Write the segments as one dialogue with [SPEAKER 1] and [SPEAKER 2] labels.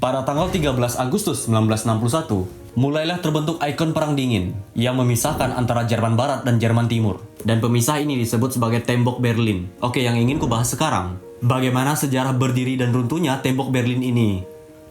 [SPEAKER 1] Pada tanggal 13 Agustus 1961, mulailah terbentuk ikon Perang Dingin yang memisahkan antara Jerman Barat dan Jerman Timur. Dan pemisah ini disebut sebagai Tembok Berlin. Oke, yang ingin kubahas sekarang, bagaimana sejarah berdiri dan runtuhnya Tembok Berlin ini.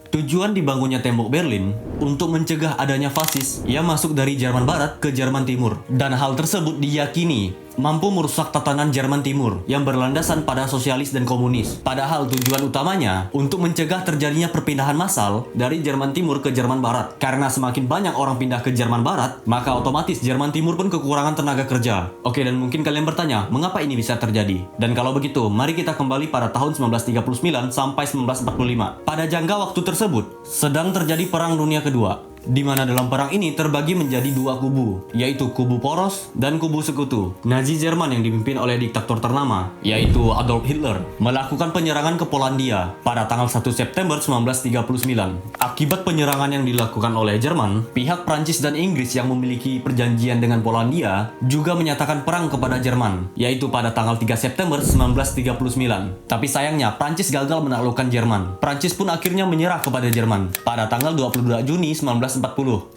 [SPEAKER 1] Tujuan dibangunnya Tembok Berlin untuk mencegah adanya fasis yang masuk dari Jerman Barat ke Jerman Timur. Dan hal tersebut diyakini mampu merusak tatanan Jerman Timur yang berlandasan pada sosialis dan komunis. Padahal tujuan utamanya untuk mencegah terjadinya perpindahan massal dari Jerman Timur ke Jerman Barat. Karena semakin banyak orang pindah ke Jerman Barat, maka otomatis Jerman Timur pun kekurangan tenaga kerja. Oke, dan mungkin kalian bertanya, mengapa ini bisa terjadi? Dan kalau begitu, mari kita kembali pada tahun 1939 sampai 1945. Pada jangka waktu tersebut, sedang terjadi Perang Dunia Kedua, di mana dalam perang ini terbagi menjadi dua kubu, yaitu kubu poros dan kubu sekutu. Nazi Jerman yang dipimpin oleh diktator ternama, yaitu Adolf Hitler, melakukan penyerangan ke Polandia pada tanggal 1 September 1939. Akibat penyerangan yang dilakukan oleh Jerman, pihak Prancis dan Inggris yang memiliki perjanjian dengan Polandia juga menyatakan perang kepada Jerman, yaitu pada tanggal 3 September 1939. Tapi sayangnya, Prancis gagal menaklukkan Jerman. Prancis pun akhirnya menyerah kepada Jerman pada tanggal 22 Juni 1940.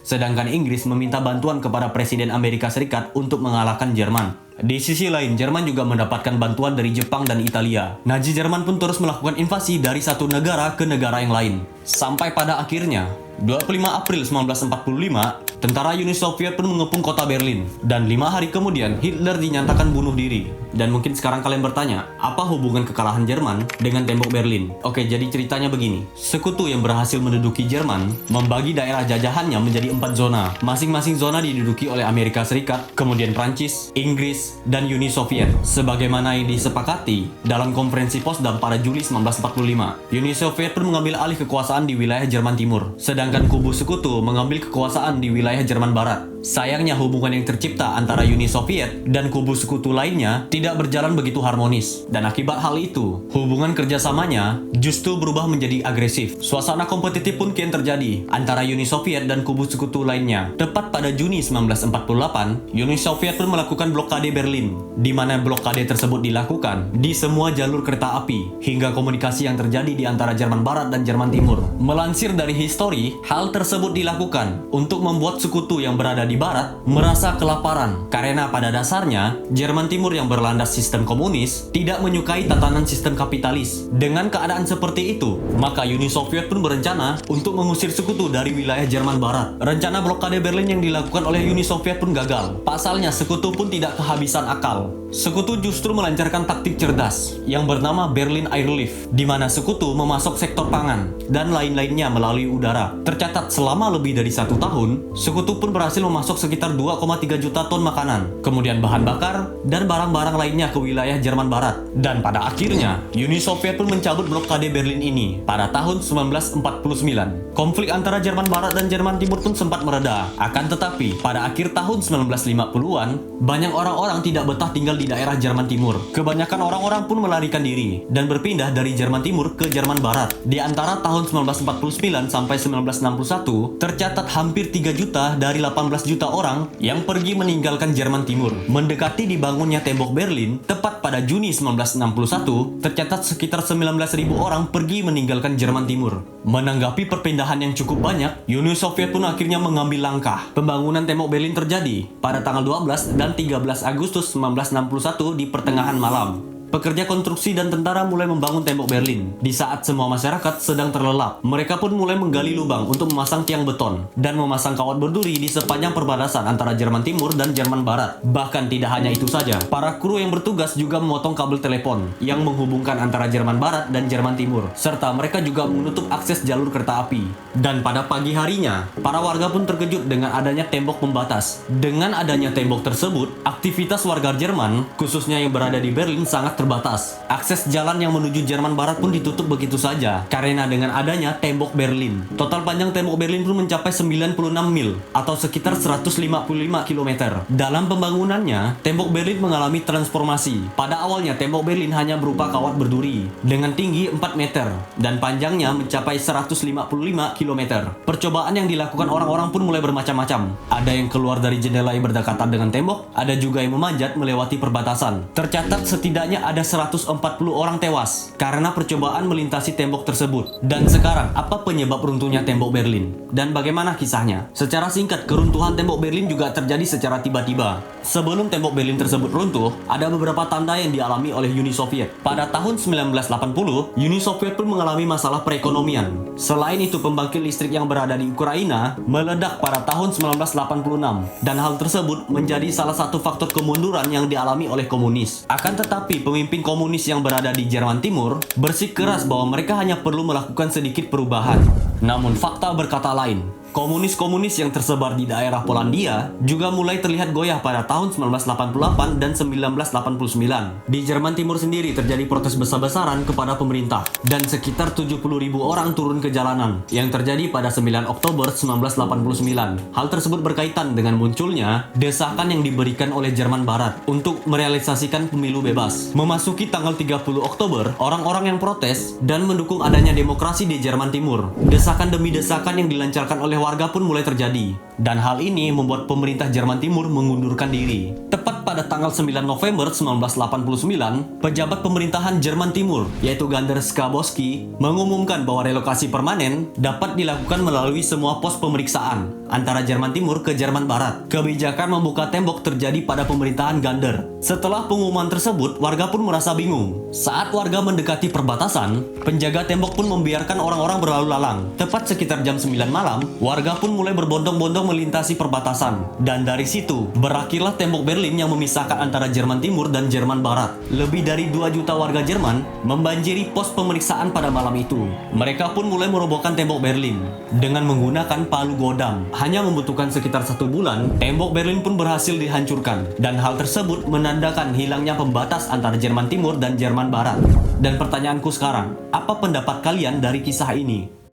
[SPEAKER 1] Sedangkan Inggris meminta bantuan kepada Presiden Amerika Serikat untuk mengalahkan Jerman. Di sisi lain, Jerman juga mendapatkan bantuan dari Jepang dan Italia. Nazi Jerman pun terus melakukan invasi dari satu negara ke negara yang lain. Sampai pada akhirnya, 25 April 1945, tentara Uni Soviet pun mengepung kota Berlin. Dan 5 hari kemudian, Hitler dinyatakan bunuh diri. Dan mungkin sekarang kalian bertanya, apa hubungan kekalahan Jerman dengan Tembok Berlin? Oke, jadi ceritanya begini. Sekutu yang berhasil menduduki Jerman membagi daerah jajahannya menjadi 4 zona. Masing-masing zona diduduki oleh Amerika Serikat, kemudian Prancis, Inggris, dan Uni Soviet. Sebagaimana yang disepakati dalam konferensi Potsdam pada Juli 1945. Uni Soviet pun mengambil alih kekuasaan di wilayah Jerman Timur. Sedangkan kubu sekutu mengambil kekuasaan di wilayah Jerman Barat. Sayangnya hubungan yang tercipta antara Uni Soviet dan kubu sekutu lainnya tidak berjalan begitu harmonis. Dan akibat hal itu, hubungan kerjasamanya justru berubah menjadi agresif. Suasana kompetitif pun kian terjadi antara Uni Soviet dan kubu sekutu lainnya. Tepat pada Juni 1948, Uni Soviet pun melakukan blokade Berlin, di mana blokade tersebut dilakukan di semua jalur kereta api, hingga komunikasi yang terjadi di antara Jerman Barat dan Jerman Timur. Melansir dari histori, hal tersebut dilakukan untuk membuat sekutu yang berada di Barat merasa kelaparan, karena pada dasarnya Jerman Timur yang berlandas sistem komunis tidak menyukai tatanan sistem kapitalis. Dengan keadaan seperti itu, maka Uni Soviet pun berencana untuk mengusir sekutu dari wilayah Jerman Barat. Rencana blokade Berlin yang dilakukan oleh Uni Soviet pun gagal. Pasalnya, sekutu pun tidak kehabisan akal. Sekutu justru melancarkan taktik cerdas yang bernama Berlin Airlift, di mana sekutu memasok sektor pangan dan lain-lainnya melalui udara. Tercatat selama lebih dari 1 tahun, sekutu pun berhasil memasok sekitar 2,3 juta ton makanan, kemudian bahan bakar, dan barang-barang lainnya ke wilayah Jerman Barat. Dan pada akhirnya, Uni Soviet pun mencabut blokade Berlin ini pada tahun 1949. Konflik antara Jerman Barat dan Jerman Timur pun sempat mereda. Akan tetapi, pada akhir tahun 1950-an, banyak orang-orang tidak betah tinggal di daerah Jerman Timur. Kebanyakan orang-orang pun melarikan diri dan berpindah dari Jerman Timur ke Jerman Barat. Di antara tahun 1949 sampai 1961, tercatat hampir 3 juta dari 18 juta orang yang pergi meninggalkan Jerman Timur. Mendekati dibangunnya Tembok Berlin, tepat pada Juni 1961, tercatat sekitar 19.000 orang pergi meninggalkan Jerman Timur. Menanggapi perpindahan yang cukup banyak, Uni Soviet pun akhirnya mengambil langkah. Pembangunan Tembok Berlin terjadi pada tanggal 12 dan 13 Agustus 1961 di pertengahan malam. Pekerja konstruksi dan tentara mulai membangun Tembok Berlin. Di saat semua masyarakat sedang terlelap, mereka pun mulai menggali lubang untuk memasang tiang beton dan memasang kawat berduri di sepanjang perbatasan antara Jerman Timur dan Jerman Barat. Bahkan tidak hanya itu saja, para kru yang bertugas juga memotong kabel telepon yang menghubungkan antara Jerman Barat dan Jerman Timur, serta mereka juga menutup akses jalur kereta api. Dan pada pagi harinya, para warga pun terkejut dengan adanya tembok pembatas. Dengan adanya tembok tersebut, aktivitas warga Jerman, khususnya yang berada di Berlin, sangat terbatas. Akses jalan yang menuju Jerman Barat pun ditutup begitu saja karena dengan adanya Tembok Berlin. Total panjang Tembok Berlin pun mencapai 96 mil atau sekitar 155 km. Dalam pembangunannya, Tembok Berlin mengalami transformasi. Pada awalnya Tembok Berlin hanya berupa kawat berduri dengan tinggi 4 meter dan panjangnya mencapai 155 km. Percobaan yang dilakukan orang-orang pun mulai bermacam-macam. Ada yang keluar dari jendela yang berdekatan dengan tembok, ada juga yang memanjat melewati perbatasan. Tercatat setidaknya ada 140 orang tewas karena percobaan melintasi tembok tersebut. Dan sekarang, apa penyebab runtuhnya tembok Berlin? Dan bagaimana kisahnya? Secara singkat, keruntuhan tembok Berlin juga terjadi secara tiba-tiba. Sebelum tembok Berlin tersebut runtuh, ada beberapa tanda yang dialami oleh Uni Soviet. Pada tahun 1980, Uni Soviet pun mengalami masalah perekonomian. Selain itu, pembangkit listrik yang berada di Ukraina meledak pada tahun 1986, dan hal tersebut menjadi salah satu faktor kemunduran yang dialami oleh komunis. Akan tetapi, pemimpin komunis yang berada di Jerman Timur bersikeras bahwa mereka hanya perlu melakukan sedikit perubahan. Namun fakta berkata lain. Komunis-komunis yang tersebar di daerah Polandia juga mulai terlihat goyah pada tahun 1988 dan 1989. Di Jerman Timur sendiri terjadi protes besar-besaran kepada pemerintah dan sekitar 70.000 orang turun ke jalanan yang terjadi pada 9 Oktober 1989. Hal tersebut berkaitan dengan munculnya desakan yang diberikan oleh Jerman Barat untuk merealisasikan pemilu bebas. Memasuki tanggal 30 Oktober, orang-orang yang protes dan mendukung adanya demokrasi di Jerman Timur. Desakan demi desakan yang dilancarkan oleh warga pun mulai terjadi, dan hal ini membuat pemerintah Jerman Timur mengundurkan diri. Tepat pada tanggal 9 November 1989, pejabat pemerintahan Jerman Timur, yaitu Gander Schabowski, mengumumkan bahwa relokasi permanen dapat dilakukan melalui semua pos pemeriksaan antara Jerman Timur ke Jerman Barat. Kebijakan membuka tembok terjadi pada pemerintahan Gander. Setelah pengumuman tersebut, warga pun merasa bingung. Saat warga mendekati perbatasan, penjaga tembok pun membiarkan orang-orang berlalu lalang. Tepat sekitar jam 9 malam, warga pun mulai berbondong-bondong melintasi perbatasan. Dan dari situ, berakhirlah tembok Berlin yang memisahkan antara Jerman Timur dan Jerman Barat. Lebih dari 2 juta warga Jerman membanjiri pos pemeriksaan pada malam itu. Mereka pun mulai merobohkan tembok Berlin dengan menggunakan palu godam. Hanya membutuhkan sekitar 1 bulan, tembok Berlin pun berhasil dihancurkan. Dan hal tersebut menandakan hilangnya pembatas antara Jerman Timur dan Jerman Barat. Dan pertanyaanku sekarang, apa pendapat kalian dari kisah ini?